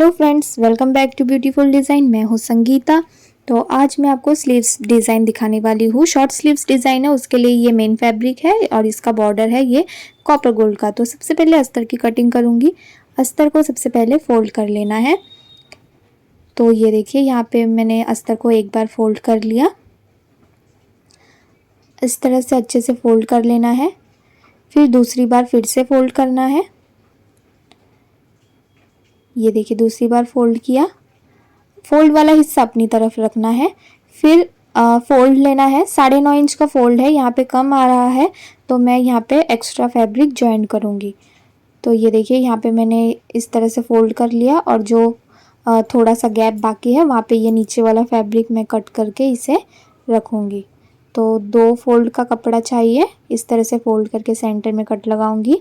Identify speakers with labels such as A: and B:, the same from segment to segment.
A: Hello friends, welcome back to beautiful design. मैं हूँ संगीता। तो आज मैं आपको स्लीव्स डिज़ाइन दिखाने वाली हूँ। शॉर्ट स्लीव्स डिज़ाइन है, उसके लिए ये मेन फैब्रिक है और इसका बॉर्डर है ये कॉपर गोल्ड का। तो सबसे पहले अस्तर की कटिंग करूँगी। अस्तर को सबसे पहले फोल्ड कर लेना है। तो ये देखिए, यहाँ पे मैंने अस्तर को एक बार फोल्ड कर लिया। इस तरह से अच्छे से फोल्ड कर लेना है। फिर दूसरी बार फिर से फोल्ड करना है। ये देखिए, दूसरी बार फोल्ड किया। फोल्ड वाला हिस्सा अपनी तरफ रखना है। फिर फोल्ड लेना है। 9.5 इंच का फोल्ड है, यहाँ पे कम आ रहा है तो मैं यहाँ पे एक्स्ट्रा फैब्रिक ज्वाइन करूँगी। तो ये देखिए, यहाँ पे मैंने इस तरह से फोल्ड कर लिया और जो थोड़ा सा गैप बाकी है वहाँ पे ये नीचे वाला फैब्रिक मैं कट करके इसे रखूँगी। तो 2 फोल्ड का कपड़ा चाहिए। इस तरह से फोल्ड करके सेंटर में कट लगाऊंगी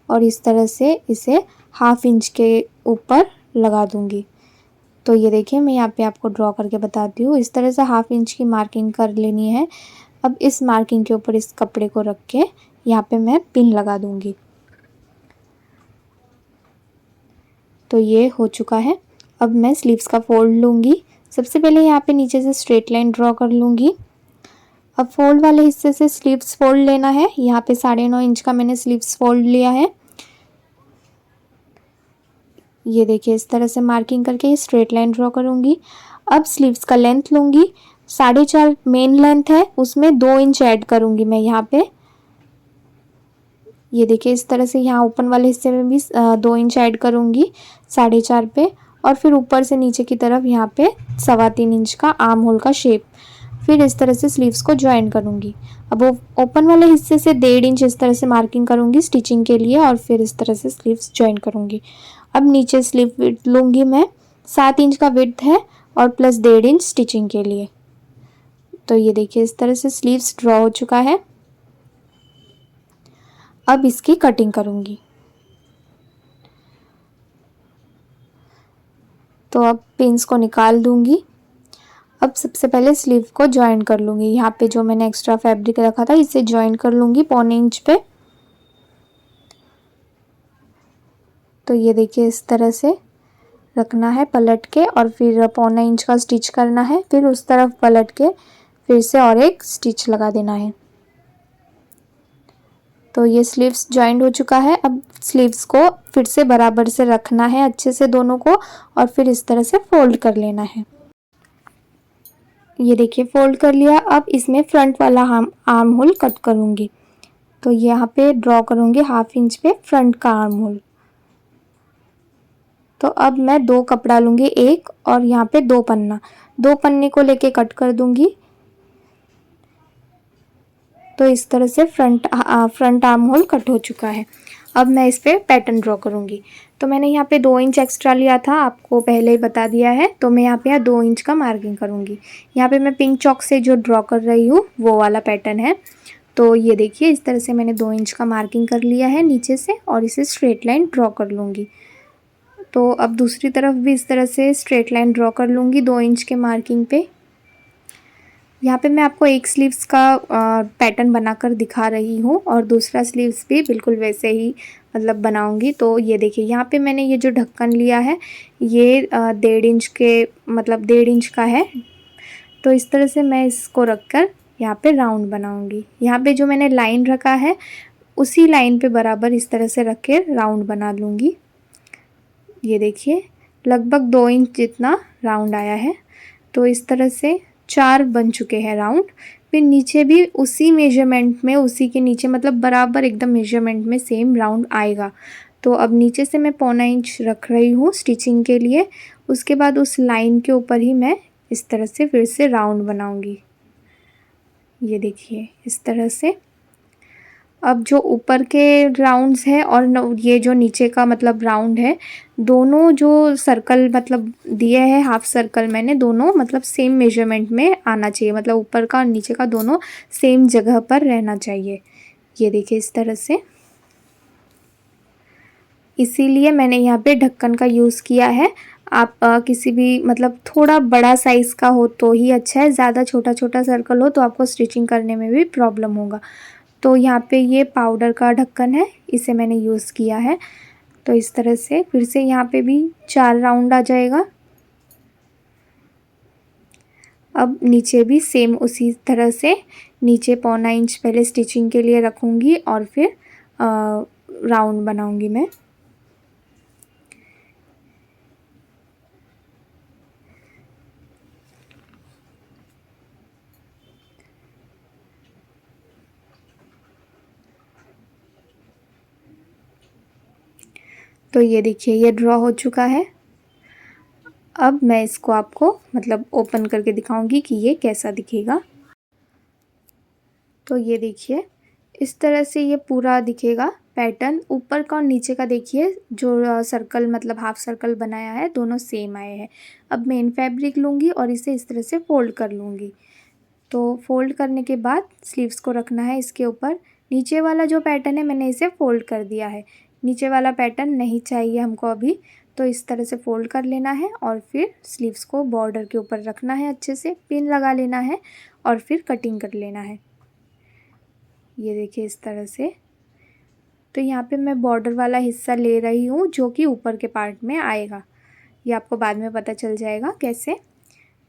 A: और इस तरह से इसे 1/2 इंच के ऊपर लगा दूंगी। तो ये देखिए, मैं यहाँ पे आपको ड्रॉ करके बताती हूँ। इस तरह से 1/2 इंच की मार्किंग कर लेनी है। अब इस मार्किंग के ऊपर इस कपड़े को रख के यहाँ पे मैं पिन लगा दूंगी। तो ये हो चुका है। अब मैं स्लीव्स का फोल्ड लूँगी। सबसे पहले यहाँ पे नीचे से स्ट्रेट लाइन ड्रॉ कर लूँगी। अब फोल्ड वाले हिस्से से स्लीव्स फोल्ड लेना है। यहाँ पे 9.5 इंच का मैंने स्लीव्स फोल्ड लिया है। ये देखिए, इस तरह से मार्किंग करके स्ट्रेट लाइन ड्रॉ करूँगी। अब स्लीव्स का लेंथ लूँगी। 4.5 मेन लेंथ है, उसमें 2 इंच ऐड करूँगी मैं यहाँ पे। ये देखिए, इस तरह से यहाँ ओपन वाले हिस्से में भी 2 इंच ऐड करूँगी 4.5 पे। और फिर ऊपर से नीचे की तरफ यहाँ पे 3.25 इंच का आर्म होल का शेप। फिर इस तरह से स्लीव्स को ज्वाइन करूँगी। अब वो ओपन वाले हिस्से से 1.5 इंच इस तरह से मार्किंग करूँगी स्टिचिंग के लिए और फिर इस तरह से स्लीव्स ज्वाइन करूँगी। अब नीचे स्लीव विड्थ लूँगी मैं। 7 इंच का विड्थ है और प्लस 1.5 इंच स्टिचिंग के लिए। तो ये देखिए, इस तरह से स्लीव्स ड्रॉ हो चुका है। अब इसकी कटिंग करूँगी। तो अब पिंस को निकाल दूँगी। अब सबसे पहले स्लीव को ज्वाइन कर लूँगी। यहाँ पे जो मैंने एक्स्ट्रा फैब्रिक रखा था इसे ज्वाइन कर लूँगी 1.25 इंच पे। तो ये देखिए, इस तरह से रखना है पलट के और फिर 1.25 इंच का स्टिच करना है। फिर उस तरफ पलट के फिर से और एक स्टिच लगा देना है। तो ये स्लीव्स ज्वाइंट हो चुका है। अब स्लीव्स को फिर से बराबर से रखना है अच्छे से दोनों को और फिर इस तरह से फोल्ड कर लेना है। ये देखिए, फोल्ड कर लिया। अब इसमें फ्रंट वाला आर्म होल कट करूँगी। तो यहाँ पे ड्रॉ करूँगी 1/2 इंच पे फ्रंट का आर्म होल। तो अब मैं 2 कपड़ा लूँगी, एक और यहाँ पे 2 पन्ना। 2 पन्ने को लेके कट कर दूँगी। तो इस तरह से फ्रंट आर्म होल कट हो चुका है। अब मैं इस पर पैटर्न ड्रॉ करूँगी। तो मैंने यहाँ पे 2 इंच एक्स्ट्रा लिया था, आपको पहले ही बता दिया है। तो मैं यहाँ पे 2 इंच का मार्किंग करूँगी। यहाँ पे मैं पिंक चॉक से जो ड्रॉ कर रही हूँ वो वाला पैटर्न है। तो ये देखिए, इस तरह से मैंने 2 इंच का मार्किंग कर लिया है नीचे से और इसे स्ट्रेट लाइन ड्रॉ कर लूँगी। तो अब दूसरी तरफ भी इस तरह से स्ट्रेट लाइन ड्रॉ कर लूँगी 2 इंच के मार्किंग पे। यहाँ पे मैं आपको एक स्लीव्स का पैटर्न बनाकर दिखा रही हूँ और दूसरा स्लीव्स भी बिल्कुल वैसे ही मतलब बनाऊंगी। तो ये देखिए, यहाँ पे मैंने ये जो ढक्कन लिया है ये 1.5 इंच के मतलब 1.5 इंच का है। तो इस तरह से मैं इसको रख कर यहाँ पे राउंड बनाऊंगी। यहाँ पे जो मैंने लाइन रखा है उसी लाइन पे बराबर इस तरह से रख के राउंड बना लूँगी। ये देखिए, लगभग 2 इंच जितना राउंड आया है। तो इस तरह से 4 बन चुके हैं राउंड। फिर नीचे भी उसी मेजरमेंट में, उसी के नीचे मतलब बराबर एकदम मेजरमेंट में सेम राउंड आएगा। तो अब नीचे से मैं 1.25 इंच रख रही हूँ स्टिचिंग के लिए। उसके बाद उस लाइन के ऊपर ही मैं इस तरह से फिर से राउंड बनाऊंगी। ये देखिए, इस तरह से। अब जो ऊपर के राउंड्स है और ये जो नीचे का मतलब राउंड है, दोनों जो सर्कल मतलब दिए हैं हाफ सर्कल मैंने, दोनों मतलब सेम मेजरमेंट में आना चाहिए। मतलब ऊपर का और नीचे का दोनों सेम जगह पर रहना चाहिए। ये देखिए, इस तरह से। इसीलिए मैंने यहाँ पे ढक्कन का यूज़ किया है। आप किसी भी मतलब थोड़ा बड़ा साइज़ का हो तो ही अच्छा है। ज़्यादा छोटा छोटा सर्कल हो तो आपको स्टिचिंग करने में भी प्रॉब्लम होगा। तो यहाँ पे ये पाउडर का ढक्कन है, इसे मैंने यूज़ किया है। तो इस तरह से फिर से यहाँ पे भी 4 राउंड आ जाएगा। अब नीचे भी सेम उसी तरह से नीचे 1.25 इंच पहले स्टिचिंग के लिए रखूँगी और फिर राउंड बनाऊँगी मैं। तो ये देखिए ये ड्रॉ हो चुका है। अब मैं इसको आपको मतलब ओपन करके दिखाऊंगी कि ये कैसा दिखेगा। तो ये देखिए इस तरह से ये पूरा दिखेगा पैटर्न। ऊपर का और नीचे का देखिए जो सर्कल मतलब हाफ सर्कल बनाया है दोनों सेम आए हैं। अब मेन फैब्रिक लूँगी और इसे इस तरह से फ़ोल्ड कर लूँगी। तो फ़ोल्ड करने के बाद स्लीव्स को रखना है इसके ऊपर। नीचे वाला जो पैटर्न है मैंने इसे फ़ोल्ड कर दिया है। नीचे वाला पैटर्न नहीं चाहिए हमको अभी, तो इस तरह से फ़ोल्ड कर लेना है और फिर स्लीव्स को बॉर्डर के ऊपर रखना है, अच्छे से पिन लगा लेना है और फिर कटिंग कर लेना है। ये देखिए इस तरह से। तो यहाँ पे मैं बॉर्डर वाला हिस्सा ले रही हूँ जो कि ऊपर के पार्ट में आएगा। ये आपको बाद में पता चल जाएगा कैसे।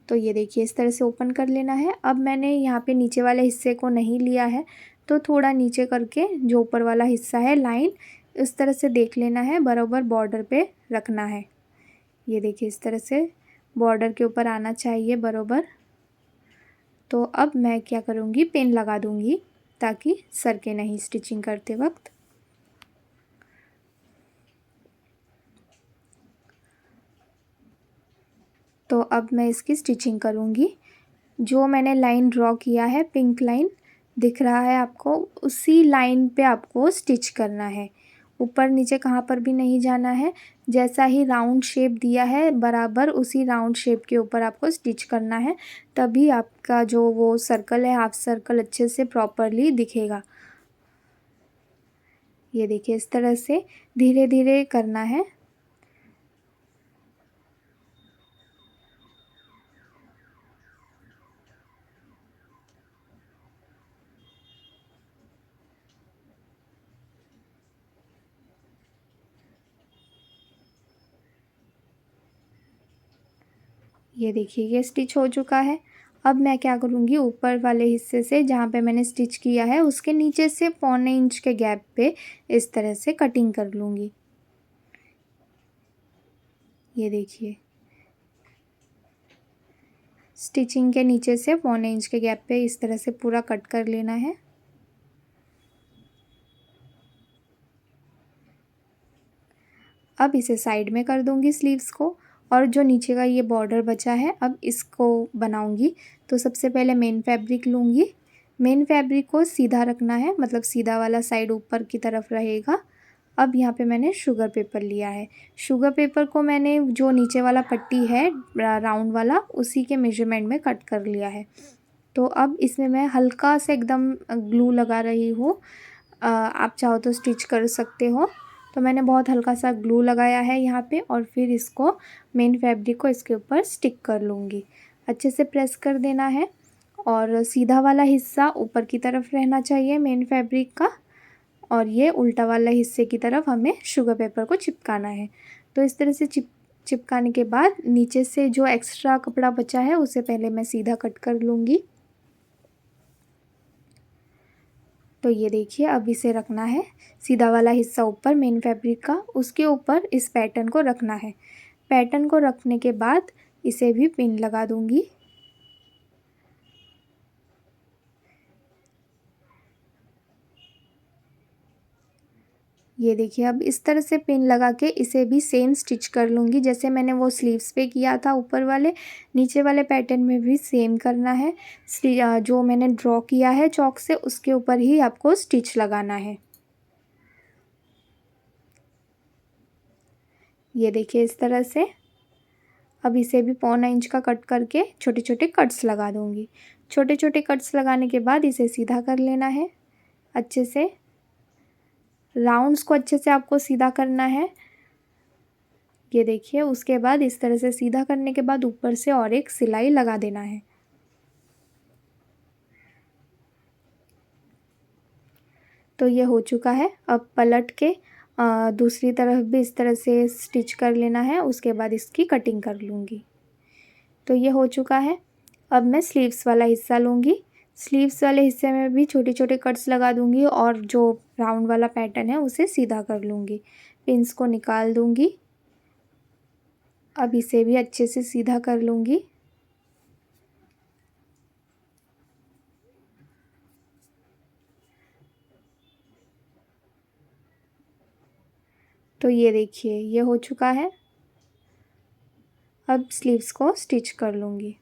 A: तो ये देखिए इस तरह से ओपन कर लेना है। अब मैंने यहाँ पे नीचे वाले हिस्से को नहीं लिया है, तो थोड़ा नीचे करके जो ऊपर वाला हिस्सा है लाइन इस तरह से देख लेना है, बराबर बॉर्डर पे रखना है। ये देखिए इस तरह से बॉर्डर के ऊपर आना चाहिए बराबर। तो अब मैं क्या करूँगी, पिन लगा दूँगी ताकि सरके नहीं स्टिचिंग करते वक्त। तो अब मैं इसकी स्टिचिंग करूँगी। जो मैंने लाइन ड्रॉ किया है पिंक लाइन दिख रहा है आपको, उसी लाइन पे आपको स्टिच करना है। ऊपर नीचे कहाँ पर भी नहीं जाना है। जैसा ही राउंड शेप दिया है बराबर उसी राउंड शेप के ऊपर आपको स्टिच करना है, तभी आपका जो वो सर्कल है हाफ सर्कल अच्छे से प्रॉपरली दिखेगा। ये देखिए इस तरह से धीरे धीरे करना है। ये देखिए ये स्टिच हो चुका है। अब मैं क्या करूँगी, ऊपर वाले हिस्से से जहाँ पे मैंने स्टिच किया है उसके नीचे से 1.25 इंच के गैप पे इस तरह से कटिंग कर लूँगी। ये देखिए स्टिचिंग के नीचे से 1.25 इंच के गैप पे इस तरह से पूरा कट कर लेना है। अब इसे साइड में कर दूँगी स्लीव्स को, और जो नीचे का ये बॉर्डर बचा है अब इसको बनाऊँगी। तो सबसे पहले मेन फैब्रिक लूँगी। मेन फैब्रिक को सीधा रखना है, मतलब सीधा वाला साइड ऊपर की तरफ रहेगा। अब यहाँ पे मैंने शुगर पेपर लिया है। शुगर पेपर को मैंने जो नीचे वाला पट्टी है राउंड वाला उसी के मेजरमेंट में कट कर लिया है। तो अब इसमें मैं हल्का सा एकदम ग्लू लगा रही हूँ। आप चाहो तो स्टिच कर सकते हो। तो मैंने बहुत हल्का सा ग्लू लगाया है यहाँ पे, और फिर इसको मेन फैब्रिक को इसके ऊपर स्टिक कर लूँगी। अच्छे से प्रेस कर देना है और सीधा वाला हिस्सा ऊपर की तरफ रहना चाहिए मेन फैब्रिक का, और ये उल्टा वाला हिस्से की तरफ हमें शुगर पेपर को चिपकाना है। तो इस तरह से चिपकाने के बाद नीचे से जो एक्स्ट्रा कपड़ा बचा है उसे पहले मैं सीधा कट कर लूँगी। तो ये देखिए अब इसे रखना है सीधा वाला हिस्सा ऊपर मेन फैब्रिक का, उसके ऊपर इस पैटर्न को रखना है। पैटर्न को रखने के बाद इसे भी पिन लगा दूँगी। ये देखिए अब इस तरह से पिन लगा के इसे भी सेम स्टिच कर लूँगी, जैसे मैंने वो स्लीव्स पे किया था ऊपर वाले, नीचे वाले पैटर्न में भी सेम करना है। जो मैंने ड्रॉ किया है चॉक से उसके ऊपर ही आपको स्टिच लगाना है। ये देखिए इस तरह से। अब इसे भी 1.25 इंच का कट करके छोटे छोटे कट्स लगा दूँगी। छोटे छोटे कट्स लगाने के बाद इसे सीधा कर लेना है अच्छे से। राउंड्स को अच्छे से आपको सीधा करना है। ये देखिए उसके बाद इस तरह से सीधा करने के बाद ऊपर से और एक सिलाई लगा देना है। तो ये हो चुका है। अब पलट के दूसरी तरफ भी इस तरह से स्टिच कर लेना है। उसके बाद इसकी कटिंग कर लूँगी। तो ये हो चुका है। अब मैं स्लीव्स वाला हिस्सा लूँगी। स्लीव्स वाले हिस्से में भी छोटे छोटे कट्स लगा दूँगी और जो राउंड वाला पैटर्न है उसे सीधा कर लूँगी। पिंस को निकाल दूँगी। अब इसे भी अच्छे से सीधा कर लूँगी। तो ये देखिए ये हो चुका है। अब स्लीव्स को स्टिच कर लूँगी।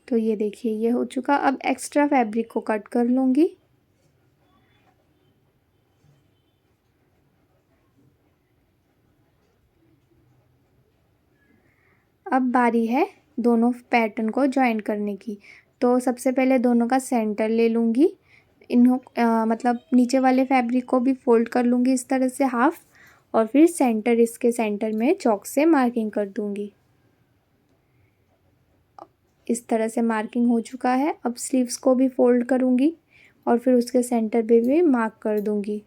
A: तो ये देखिए ये हो चुका। अब एक्स्ट्रा फैब्रिक को कट कर लूँगी। अब बारी है दोनों पैटर्न को जॉइन करने की। तो सबसे पहले दोनों का सेंटर ले लूँगी। मतलब नीचे वाले फैब्रिक को भी फोल्ड कर लूँगी इस तरह से हाफ, और फिर सेंटर, इसके सेंटर में चॉक से मार्किंग कर दूँगी। इस तरह से मार्किंग हो चुका है। अब स्लीव्स को भी फोल्ड करूँगी और फिर उसके सेंटर पे भी मार्क कर दूँगी।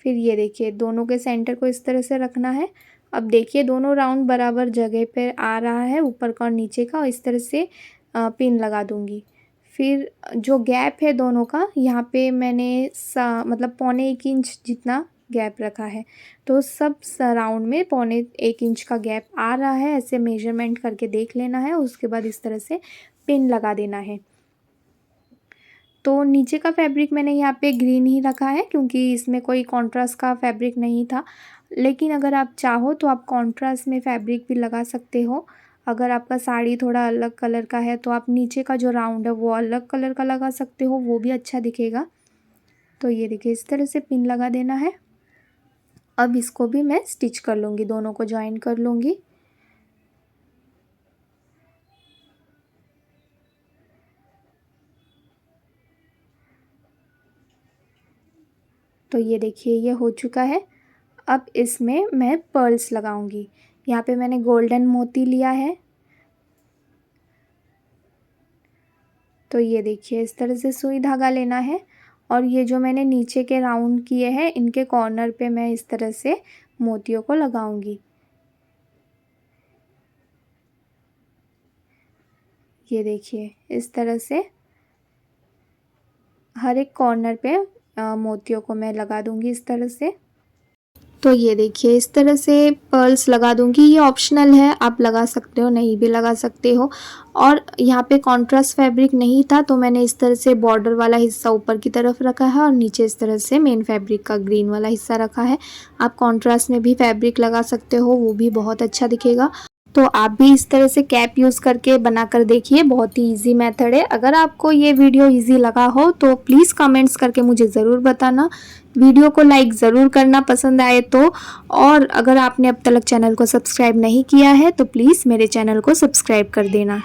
A: फिर ये देखिए दोनों के सेंटर को इस तरह से रखना है। अब देखिए दोनों राउंड बराबर जगह पे आ रहा है, ऊपर का और नीचे का, और इस तरह से पिन लगा दूँगी। फिर जो गैप है दोनों का, यहाँ पे मैंने मतलब 1.25 इंच जितना गैप रखा है। तो सब राउंड में 1.25 इंच का गैप आ रहा है, ऐसे मेजरमेंट करके देख लेना है। उसके बाद इस तरह से पिन लगा देना है। तो नीचे का फैब्रिक मैंने यहाँ पे ग्रीन ही रखा है क्योंकि इसमें कोई कॉन्ट्रास्ट का फैब्रिक नहीं था। लेकिन अगर आप चाहो तो आप कॉन्ट्रास्ट में फैब्रिक भी लगा सकते हो। अगर आपका साड़ी थोड़ा अलग कलर का है तो आप नीचे का जो राउंड है वो अलग कलर का लगा सकते हो, वो भी अच्छा दिखेगा। तो ये देखिए इस तरह से पिन लगा देना है। अब इसको भी मैं स्टिच कर लूँगी, दोनों को जॉइन कर लूँगी। तो ये देखिए ये हो चुका है। अब इसमें मैं पर्ल्स लगाऊंगी। यहाँ पे मैंने गोल्डन मोती लिया है। तो ये देखिए इस तरह से सुई धागा लेना है, और ये जो मैंने नीचे के राउंड किए हैं इनके कॉर्नर पे मैं इस तरह से मोतियों को लगाऊंगी। ये देखिए इस तरह से हर एक कॉर्नर पे मोतियों को मैं लगा दूंगी इस तरह से। तो ये देखिए इस तरह से पर्ल्स लगा दूंगी। ये ऑप्शनल है, आप लगा सकते हो, नहीं भी लगा सकते हो। और यहाँ पे कॉन्ट्रास्ट फैब्रिक नहीं था तो मैंने इस तरह से बॉर्डर वाला हिस्सा ऊपर की तरफ रखा है और नीचे इस तरह से मेन फैब्रिक का ग्रीन वाला हिस्सा रखा है। आप कॉन्ट्रास्ट में भी फैब्रिक लगा सकते हो, वो भी बहुत अच्छा दिखेगा। तो आप भी इस तरह से कैप यूज़ करके बना कर देखिए, बहुत ही इजी मेथड है। अगर आपको ये वीडियो इजी लगा हो तो प्लीज़ कमेंट्स करके मुझे ज़रूर बताना। वीडियो को लाइक ज़रूर करना पसंद आए तो, और अगर आपने अब तक चैनल को सब्सक्राइब नहीं किया है तो प्लीज़ मेरे चैनल को सब्सक्राइब कर देना।